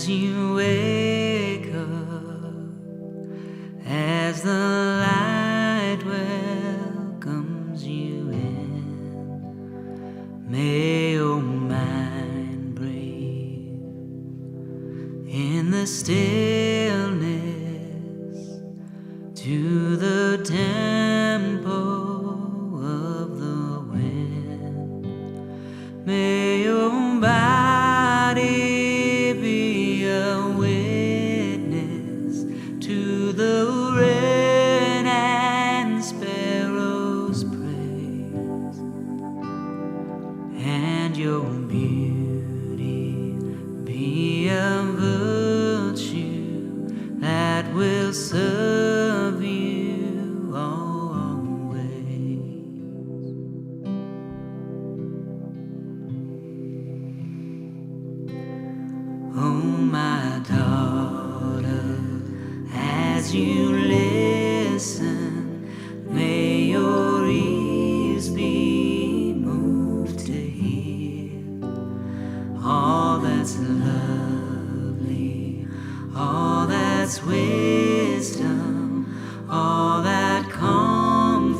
as you wake up, as the light welcomes you in, may your mind breathe in the stillness to the tempo of the wind. May your body be a witness to the wren and sparrow's praise, and your beauty be a virtue that will serve you always. Oh, my daughter, as you listen, may your ears be moved to hear all that's lovely, all that's wisdom, all that comforts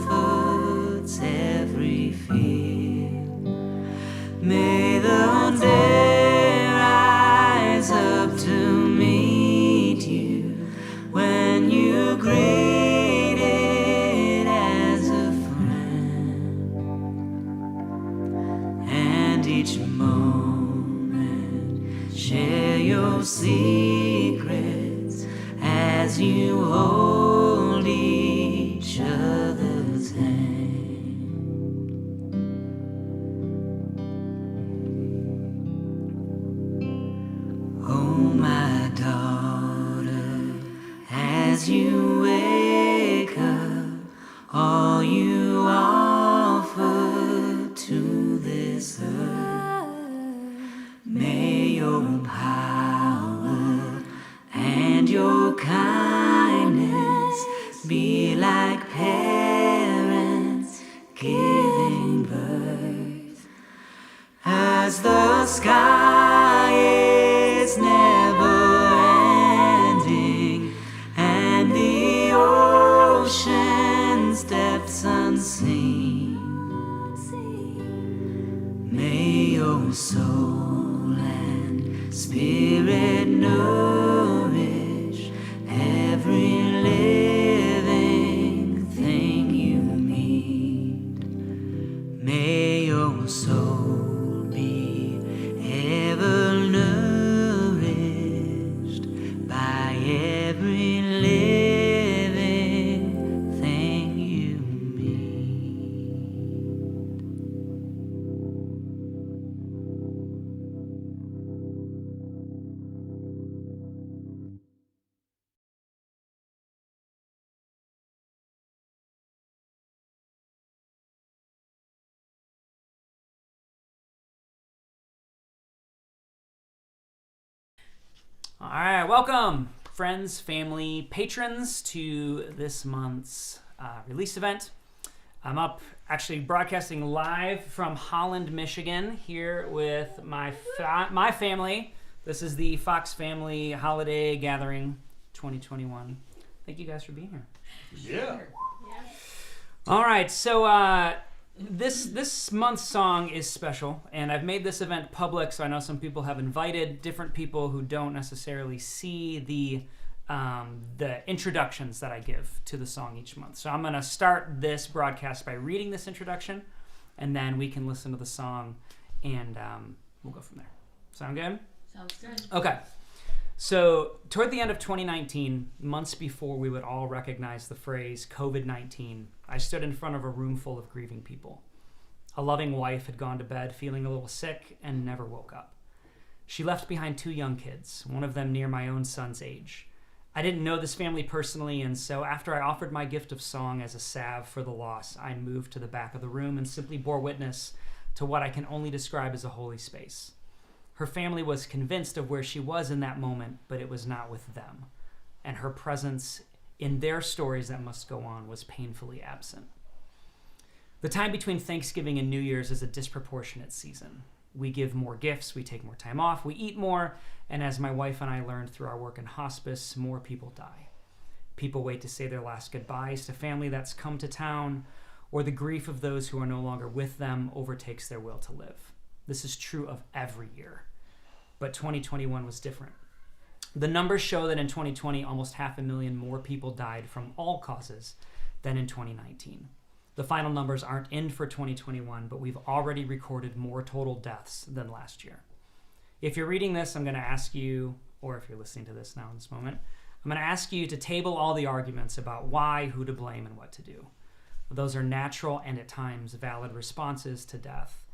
every fear. May the day rise up to meet you when you greet it as a friend, and each moment share your secrets as you hold each other's hand. Oh, my daughter, as you wake up, all you offer to this earth, may your power and your kindness be like parents giving birth, as the sky is never ending and the ocean's depths unseen. May your soul and spirit nourish every living thing you meet. May your soul be ever nourished by every living thing you meet. All right, welcome, friends, family, patrons, to this month's release event. I'm up actually broadcasting live from Holland, Michigan, here with my family. This is the Fox Family Holiday Gathering 2021. Thank you guys for being here. Yeah. All right, so this month's song is special, and I've made this event public, so I know some people have invited different people who don't necessarily see the introductions that I give to the song each month. So I'm going to start this broadcast by reading this introduction, and then we can listen to the song, and we'll go from there. Sound good? Sounds good. Okay. So toward the end of 2019, months before we would all recognize the phrase COVID-19, I stood in front of a room full of grieving people. A loving wife had gone to bed feeling a little sick and never woke up. She left behind 2 young kids, one of them near my own son's age. I didn't know this family personally, and so after I offered my gift of song as a salve for the loss, I moved to the back of the room and simply bore witness to what I can only describe as a holy space. Her family was convinced of where she was in that moment, but it was not with them. And her presence in their stories that must go on was painfully absent. The time between Thanksgiving and New Year's is a disproportionate season. We give more gifts, we take more time off, we eat more, and as my wife and I learned through our work in hospice, more people die. People wait to say their last goodbyes to family that's come to town, or the grief of those who are no longer with them overtakes their will to live. This is true of every year, but 2021 was different. The numbers show that in 2020, almost 500,000 more people died from all causes than in 2019. The final numbers aren't in for 2021, but we've already recorded more total deaths than last year. If you're reading this, I'm going to ask you, or if you're listening to this now in this moment, I'm going to ask you to table all the arguments about why, who to blame, and what to do. Those are natural and at times valid responses to death.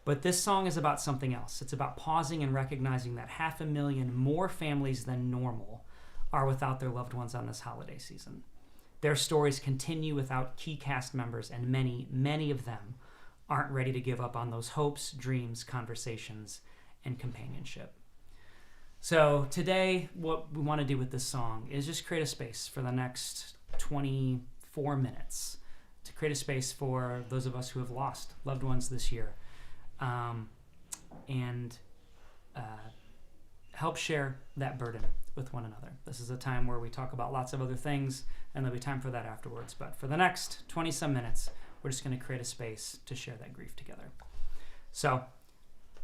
But this song is about something else. It's about pausing and recognizing that 500,000 more families than normal are without their loved ones on this holiday season. Their stories continue without key cast members, and many, many of them aren't ready to give up on those hopes, dreams, conversations, and companionship. So today, what we want to do with this song is just create a space for the next 24 minutes to create a space for those of us who have lost loved ones this year. And help share that burden with one another. This is a time where we talk about lots of other things, and there'll be time for that afterwards. But for the next 20-some minutes, we're just going to create a space to share that grief together. So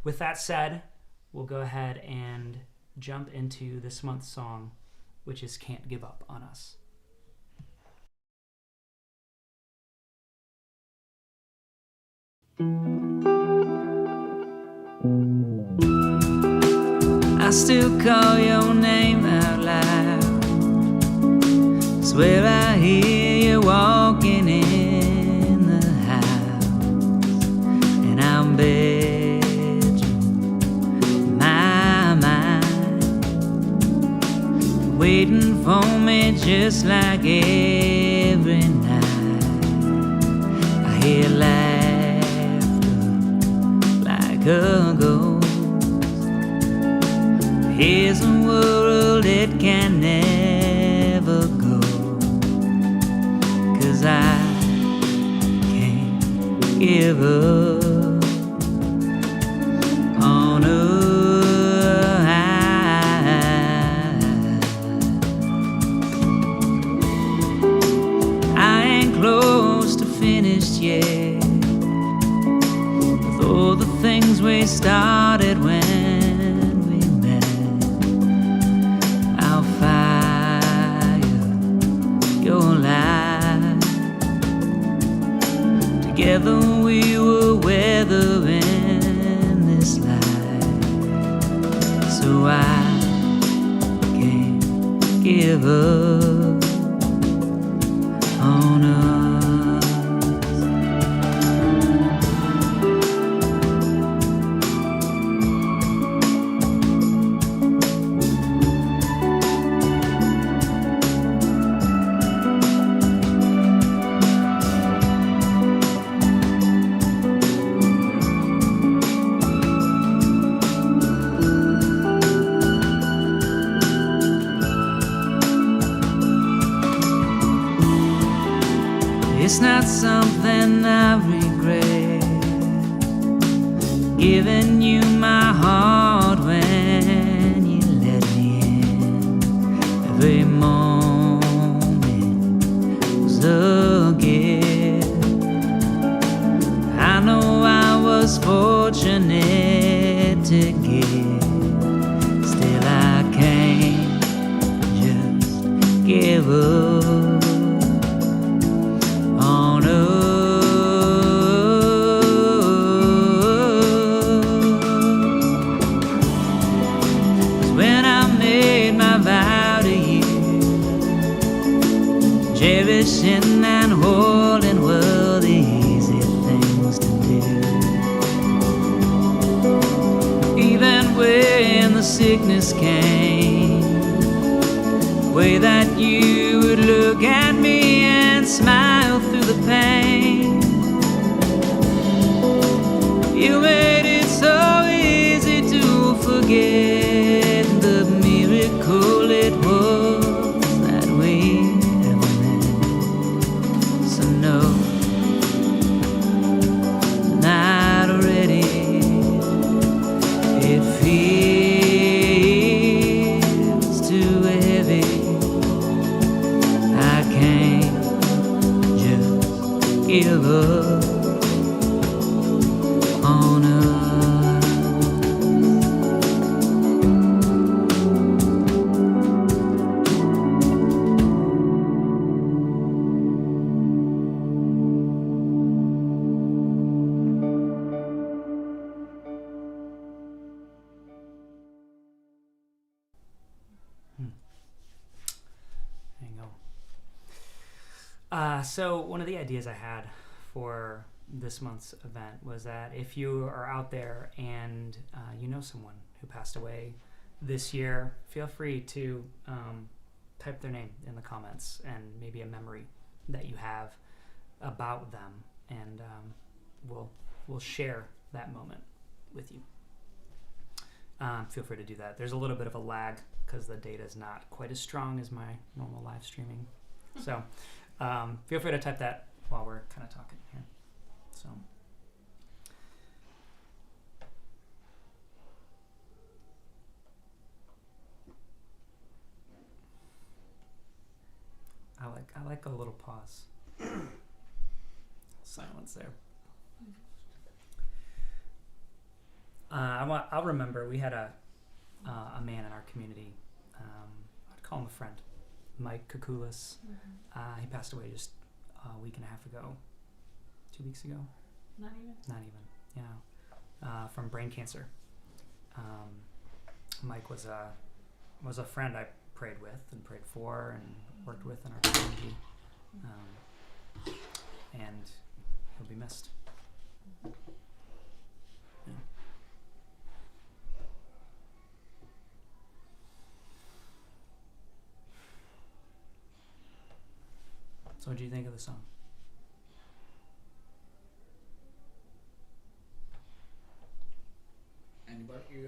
with that said, we'll go ahead and jump into this month's song, which is Can't Give Up on Us. I still call your name out loud. Swear I hear you walking in the house, and I'm bedroom, my mind, waiting for me just like every night. I hear laughter like a ghost. Here's a world it can never go, 'cause I can't give up on us. I ain't close to finished yet with all the things we started when together we were weathering this life, so I can't give up on us. It's not something I regret, giving you my heart when you let me in. Every moment was a gift. I know I was fortunate to give, still I can't just give up on us. 'Cause when I made my vow to you, cherishing and holding were the easy things to do. Even when the sickness came, the way that you would look at me and smile through the pain, you made it so easy to forget the miracle it was that we ever met. So no, not ready give up on us. There you go. So one of the ideas I had for this month's event was that if you are out there and you know someone who passed away this year, feel free to type their name in the comments and maybe a memory that you have about them, and we'll share that moment with you. Feel free to do that. There's a little bit of a lag because the data is not quite as strong as my normal live streaming. So feel free to type that while we're kind of talking here. So I like a little pause. Silence there. I'll remember we had a man in our community. I'd call him a friend, Mike Kukulis. He passed away just a week and a half ago, 2 weeks ago. Not even. Yeah, from brain cancer. Mike was a friend I prayed with and prayed for and worked with in our community, and he'll be missed. Yeah. So what do you think of the song?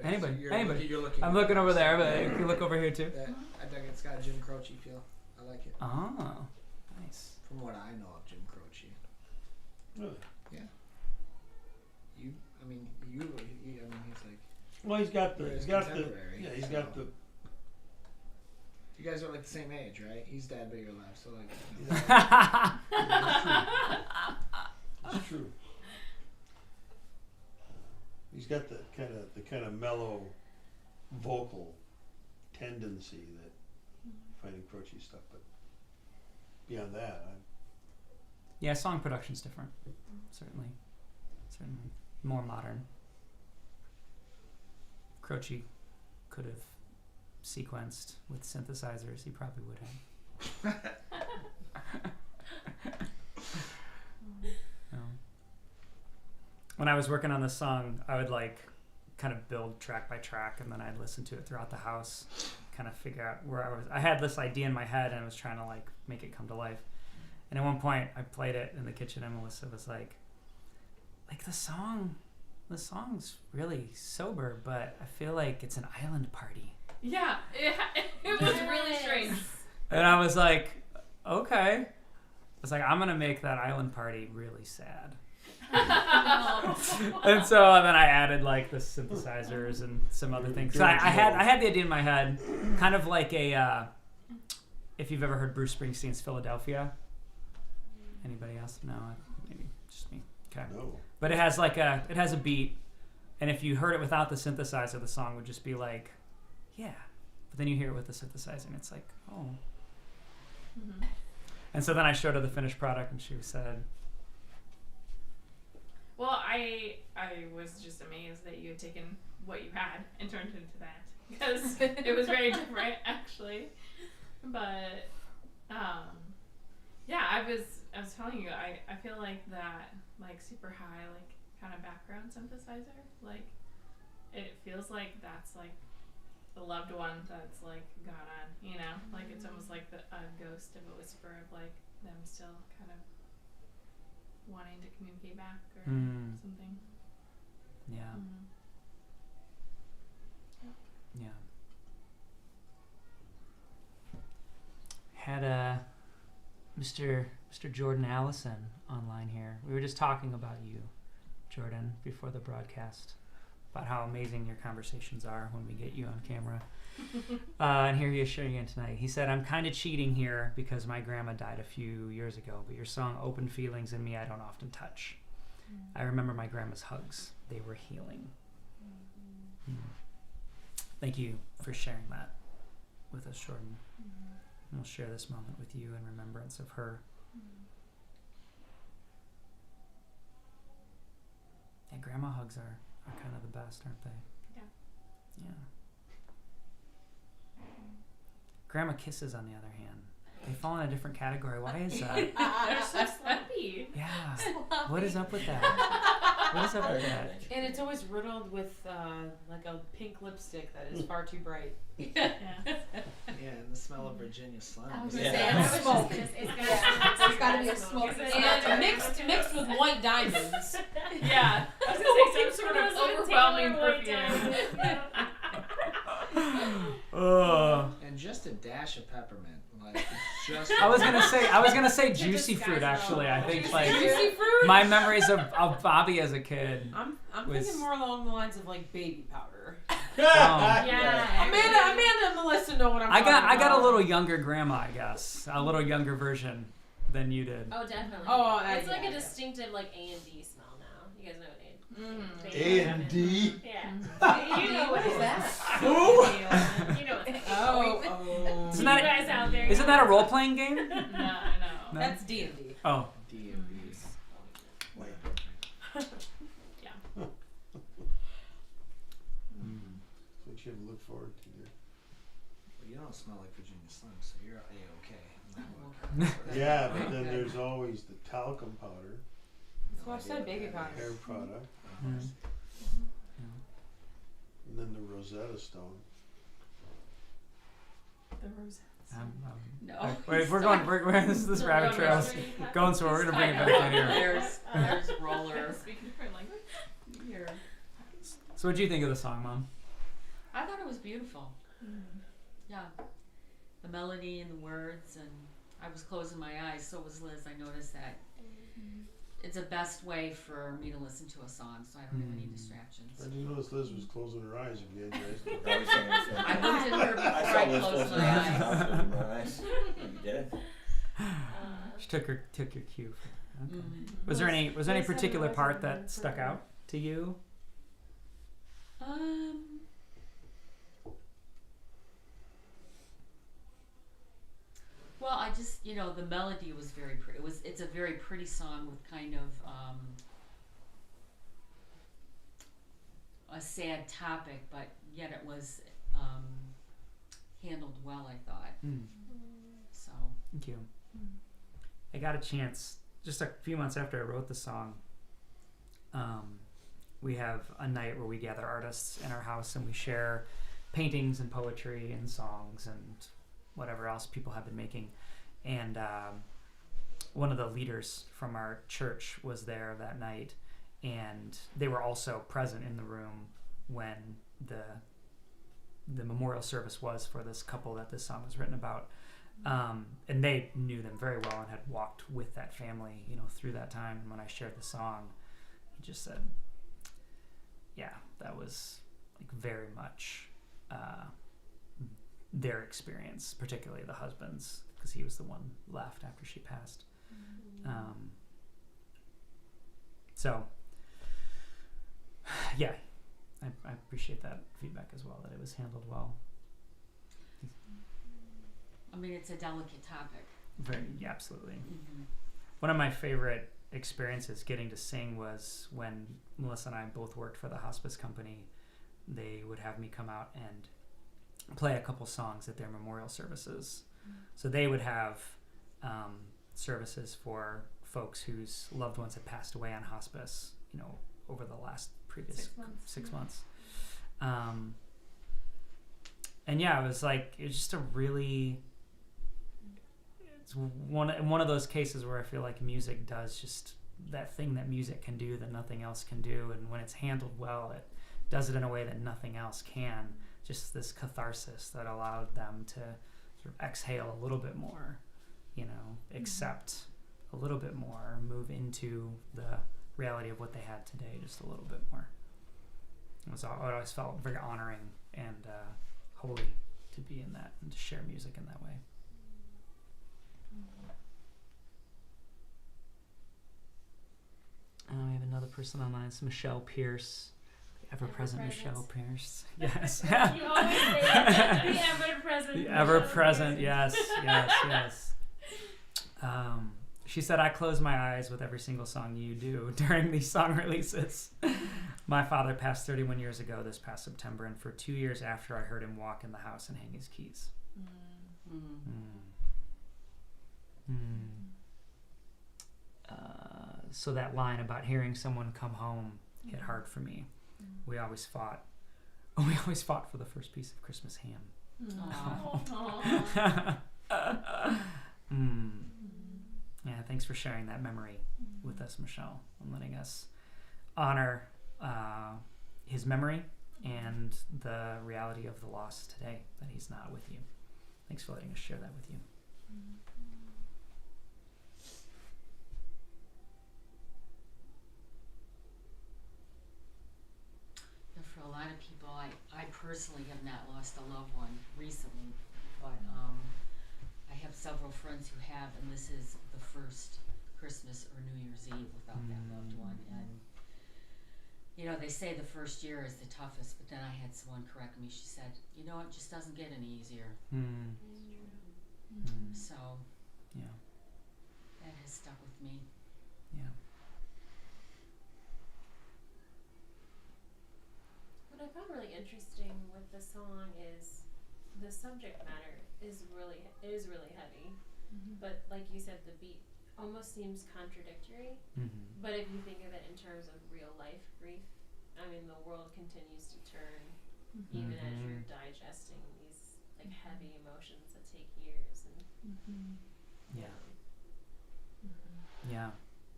Anybody. You're looking I'm looking over there, but you can look over here too. I think it's got a Jim Croce feel. I like it. Oh, nice. From what I know of Jim Croce. Really? Yeah. I mean, he's like. Well, he's got the. You guys are like the same age, right? He's dad, but you're left, so like. It's true. He's got the kind of mellow vocal tendency that you find in Croce's stuff, but beyond that, Yeah, song production's different. Certainly more modern. Croce could have sequenced with synthesizers. He probably would have. When I was working on this song, I would like kind of build track by track, and then I'd listen to it throughout the house, kind of figure out where I was. I had this idea in my head, and I was trying to like make it come to life. And at one point, I played it in the kitchen, and Melissa was like the song's really sober, but I feel like it's an island party. Yeah, it was really strange. And I was like, okay. I was like, I'm gonna make that island party really sad. And so then I added like the synthesizers and some other things. So I had the idea in my head, kind of like a if you've ever heard Bruce Springsteen's Philadelphia. Anybody else? No, maybe just me. Okay. no. But it has a beat, and if you heard it without the synthesizer, the song would just be like, yeah. But then you hear it with the synthesizer, and it's like, oh. Mm-hmm. And so then I showed her the finished product, and she said, Well, I was just amazed that you had taken what you had and turned it into that, because it was very different actually. But yeah, I was telling you, I feel like that like super high like kind of background synthesizer, like it feels like that's like the loved one that's like gone on, you know, like it's almost like a ghost of a whisper of like them still kind of wanting to communicate back or something. yeah. Mm-hmm. Yeah. Had Mr. Jordan Allison online here. We were just talking about you, Jordan, before the broadcast. about how amazing your conversations are when we get you on camera. And here he is sharing it tonight. He said, I'm kind of cheating here because my grandma died a few years ago, but your song opened feelings in me I don't often touch. I remember my grandma's hugs. They were healing. Thank you for sharing that with us, Jordan. And we'll share this moment with you in remembrance of her. Yeah, grandma hugs are kind of the best, aren't they? Yeah. Grandma kisses, on the other hand, they fall in a different category. Why is that? They're so sloppy. Yeah. What is up with that? What is up with that? And it's always riddled with like a pink lipstick that is far too bright. Yeah. Yeah, and the smell of Virginia slime. I was is- gonna say, Yeah. it's smoke. It's gotta be a smoke. And mixed with white diamonds. Yeah. I was gonna say some sort of overwhelming perfume. And just a dash of peppermint, like just. I was gonna say juicy fruit. Actually, I think like Juicy fruit? my memories of Bobby as a kid. I'm was- thinking more along the lines of like baby powder. Yeah. Amanda and Melissa know what I'm I talking about. got a little younger grandma, I guess, a little younger version than you did. Oh, definitely. Oh, it's like yeah, a yeah. distinctive like A&D smell now. You guys know what A and D. Yeah. You know what is that? You know what's Oh. Isn't you that guys out there. isn't that a role playing game? No. No? That's D&D. Oh, D&B's. Yeah. What you have to look forward to there. Well, you don't smell like Virginia slime, so you're A-okay. Yeah, but then there's always the talcum powder, That's what I said, baby powder. hair product, Mm. and then the Rosetta Stone. The rose. No. wait, we're this rabbit trail's going, so we're gonna bring it back in here. There's roller. Speaking different language. Here. So what do you think of the song, Mom? I thought it was beautiful. Yeah. The melody and the words, and I was closing my eyes, so was Liz. I noticed that it's the best way for me to listen to a song, so I don't have any distractions. I didn't notice Liz was closing her eyes if you had your eyes closed. I was saying the same I thing. looked at her before I saw I Liz closed closing my her eyes. eyes. I was closing my eyes. You did. She took your cue. Okay. Mhm. Was there any Liz had particular her eyes part on that her stuck program. out to you? Well, I just, the melody was very pretty. It's a very pretty song with kind of a sad topic, but yet it was handled well, I thought. So, Thank you. I got a chance just a few months after I wrote the song. We have a night where we gather artists in our house and we share paintings and poetry and songs and whatever else people have been making. And one of the leaders from our church was there that night, and they were also present in the room when the memorial service was for this couple that this song was written about. And they knew them very well and had walked with that family, through that time. And when I shared the song, he just said, yeah, that was like very much their experience, particularly the husband's, because he was the one left after she passed. So, yeah, I appreciate that feedback as well, that it was handled well. I mean, it's a delicate topic. Yeah, absolutely. One of my favorite experiences getting to sing was when Melissa and I both worked for the hospice company. They would have me come out and play a couple songs at their memorial services. So they would have services for folks whose loved ones had passed away on hospice, over the last previous 6 months. And yeah, it was just a really, it's one of those cases where I feel like music does just that thing that music can do that nothing else can do, and when it's handled well, it does it in a way that nothing else can. Just this catharsis that allowed them to sort of exhale a little bit more, accept a little bit more, move into the reality of what they had today just a little bit more. It always felt very honoring and holy to be in that and to share music in that way. We have another person online. It's Michelle Pierce, the ever-present Michelle Pierce. Yes. You always say that. The ever-present. The ever-present. Yes. She said, "I close my eyes with every single song you do during these song releases. My father passed 31 years ago this past September, and for 2 years after, I heard him walk in the house and hang his keys." So that line about hearing someone come home hit hard for me. We always fought for the first piece of Christmas ham. Yeah, thanks for sharing that memory with us, Michelle, and letting us honor his memory and the reality of the loss today, that he's not with you. Thanks for letting us share that with you. For a lot of people, I personally have not lost a loved one recently, but I have several friends who have, and this is the first Christmas or New Year's Eve without that loved one. And you know, they say the first year is the toughest, but then I had someone correct me. She said, "You know, it just doesn't get any easier." So Yeah. that has stuck with me. Yeah. What I found really interesting with the song is the subject matter is really heavy, but like you said, the beat almost seems contradictory. But if you think of it in terms of real life grief, I mean, the world continues to turn even as you're digesting these like heavy emotions that take years. And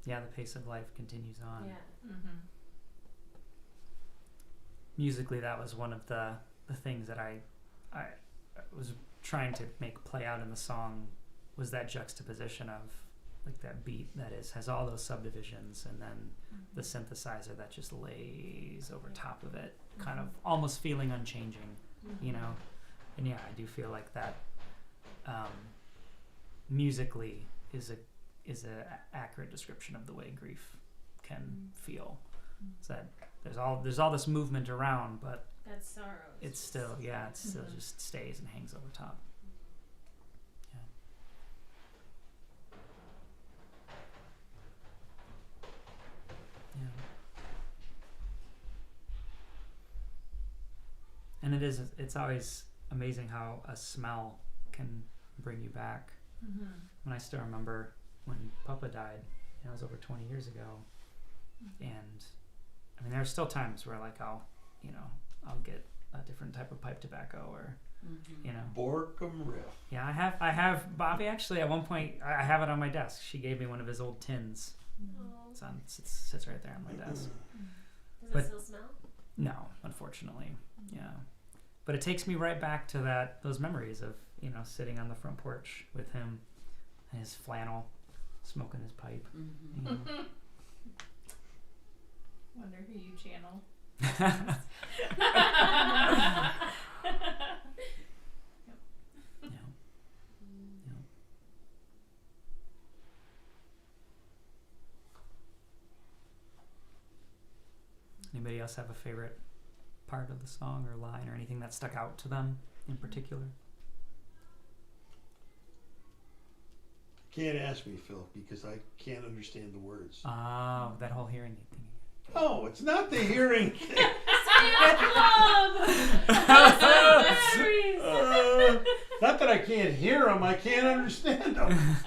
Yeah, the pace of life continues on. yeah. Musically, that was one of the things that I was trying to make play out in the song, was that juxtaposition of like that beat that has all those subdivisions, and then the synthesizer that just lays over top of it, kind of almost feeling unchanging, you know. And yeah, I do feel like that musically is a accurate description of the way grief can feel. It's that there's all this movement around, but That sorrow. it's still just stays and hangs over top. Yeah. And it's always amazing how a smell can bring you back. When I still remember when Papa died, it was over 20 years ago, and I mean, there are still times where like I'll get a different type of pipe tobacco, or you know, Borkum Riff. yeah, I have Bobby actually at one point. I have it on my desk. She gave me one of his old tins. Sits right there on my desk. Does But- it still smell? No, unfortunately, yeah. But it takes me right back to those memories of sitting on the front porch with him, and his flannel, smoking his pipe. You know. Wonder who you channel. Yeah. Anybody else have a favorite part of the song or line or anything that stuck out to them in particular? Can't ask me, Phillip, because I can't understand the words. Oh, that whole hearing aid thing. No, it's not the hearing thing. Not that I can't hear them, I can't understand them.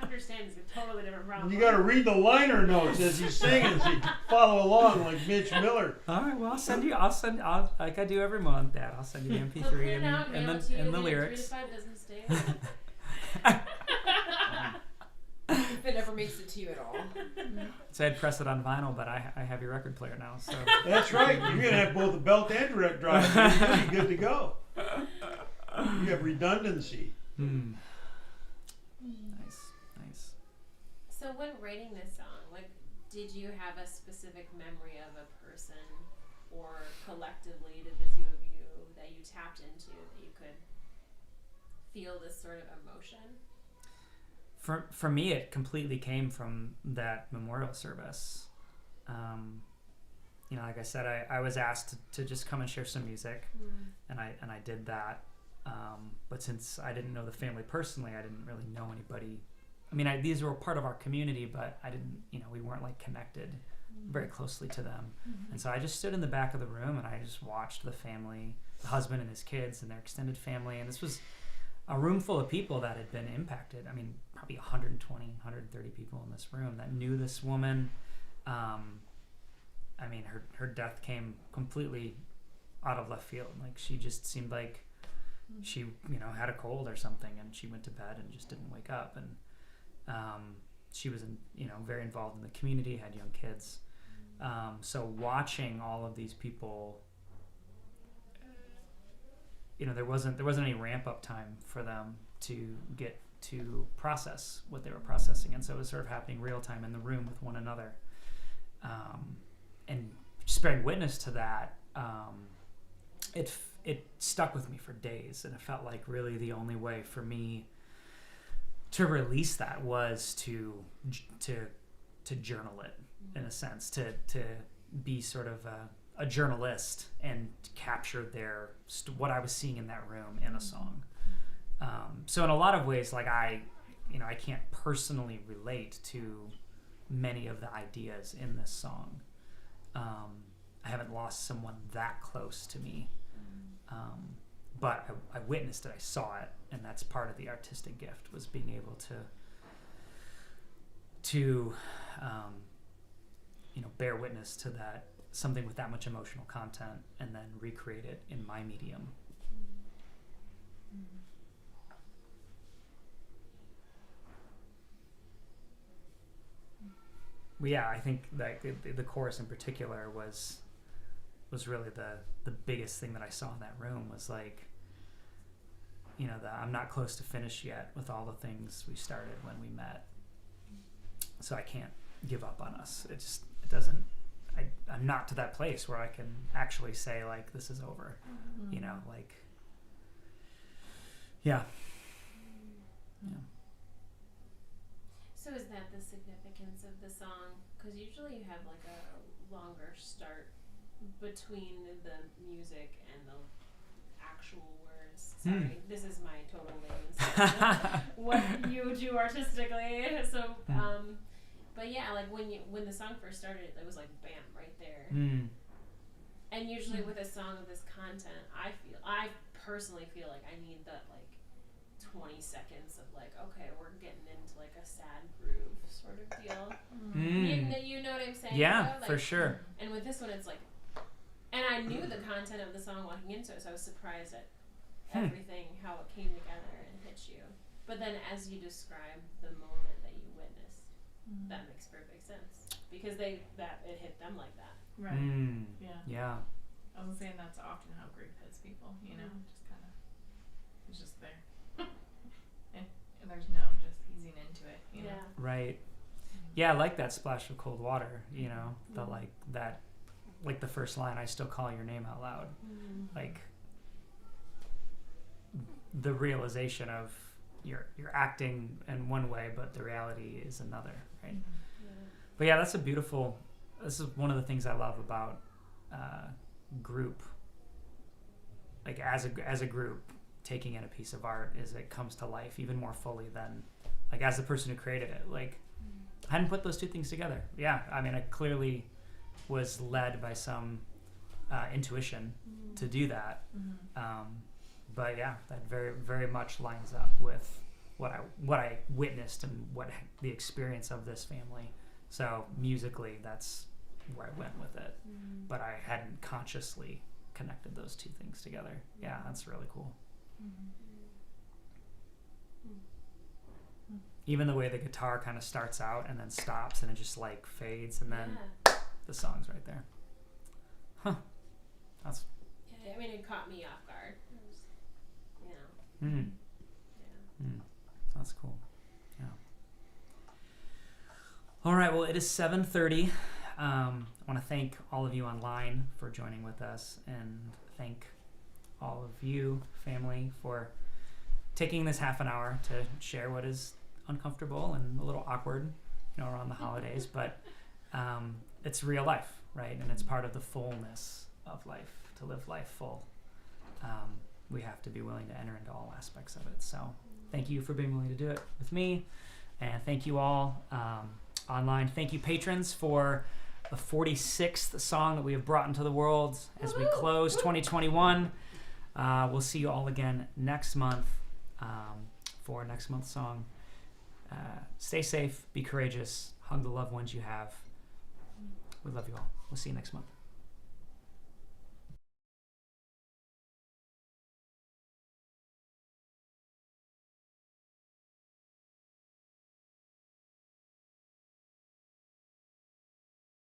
Understand is a totally different problem. You got to read the liner notes as he's singing, so you can follow along like Mitch Miller. All right, well, I'll like I do every month, Dad. I'll send you the MP3 So print it out, mail it to you, and the get it lyrics. 3 to 5 business days. If it ever makes it to you at all. So I'd press it on vinyl, but I have your record player now, so That's right. You're going to have both the belt and direct drive. You're gonna be good to go. You have redundancy. Nice. So when writing this song, like, did you have a specific memory of a person or collectively did the two of you that you tapped into that you could feel this sort of emotion? For me, it completely came from that memorial service. Like I said, I was asked to just come and share some music, and I did that. But since I didn't know the family personally, I didn't really know anybody. I mean, these were part of our community, but I didn't, we weren't like connected very closely to them. And so I just stood in the back of the room and I just watched the family, the husband and his kids and their extended family. And this was a room full of people that had been impacted. I mean, probably 120, 130 people in this room that knew this woman. I mean, her death came completely out of left field. Like, she just seemed like she, had a cold or something, and she went to bed and just didn't wake up. And she was, very involved in the community, had young kids. So watching all of these people, there wasn't any ramp up time for them to get to process what they were processing, and so it was sort of happening real time in the room with one another. And just bearing witness to that, it stuck with me for days, and it felt like really the only way for me to release that was to journal it, in a sense, to be sort of a journalist and capture what I was seeing in that room in a song. So in a lot of ways, like I can't personally relate to many of the ideas in this song. I haven't lost someone that close to me. But I witnessed it, I saw it, and that's part of the artistic gift, was being able to bear witness to that, something with that much emotional content, and then recreate it in my medium. But yeah, I think that the chorus in particular was really the biggest thing that I saw in that room, was like, I'm not close to finish yet with all the things we started when we met. So I can't give up on us. It doesn't, I'm not to that place where I can actually say, like, this is over, yeah. So is that the significance of the song? Because usually you have like a longer start between the music and the actual words. Sorry, this is my total layman's what you do artistically. So, but yeah, like when the song first started, it was like bam, right there. And usually with a song of this content, I personally feel like I need that like 20 seconds of like, okay, we're getting into like a sad groove sort of deal. You know what I'm saying? Yeah, like, for sure. And with this one, it's like, and I knew the content of the song walking into it, so I was surprised at everything, how it came together and hit you. But then as you describe the moment that you witnessed, that makes perfect sense, because it hit them like that. Right. Yeah. I was saying that's often how grief hits people, just kind of, it's just there. and there's no just easing into it, you know? Right. Yeah, I like that splash of cold water, the like that, like the first line, I still call your name out loud. Like the realization of you're acting in one way, but the reality is another, right? But yeah, this is one of the things I love about group, like as a group taking in a piece of art, is it comes to life even more fully than like as the person who created it. Like I hadn't put those two things together. Yeah, I mean, I clearly was led by some intuition to do that. But yeah, that very, very much lines up with what I witnessed and what the experience of this family. So musically, that's where I went with it. But I hadn't consciously connected those two things together. Yeah, that's really cool. Even the way the guitar kind of starts out and then stops and it just like fades and then the song's right there. That's. Yeah, I mean, it caught me off guard. It was, That's cool. Yeah. All right. Well, it is 7:30. I want to thank all of you online for joining with us, and thank all of you, family, for taking this half an hour to share what is uncomfortable and a little awkward, around the holidays, but it's real life, right? And it's part of the fullness of life. To live life full, we have to be willing to enter into all aspects of it. So thank you for being willing to do it with me, and thank you all online. Thank you, patrons, for the 46th song that we have brought into the world as we close 2021. We'll see you all again next month for next month's song. Stay safe, be courageous, hug the loved ones you have. We love you all. We'll see you next month.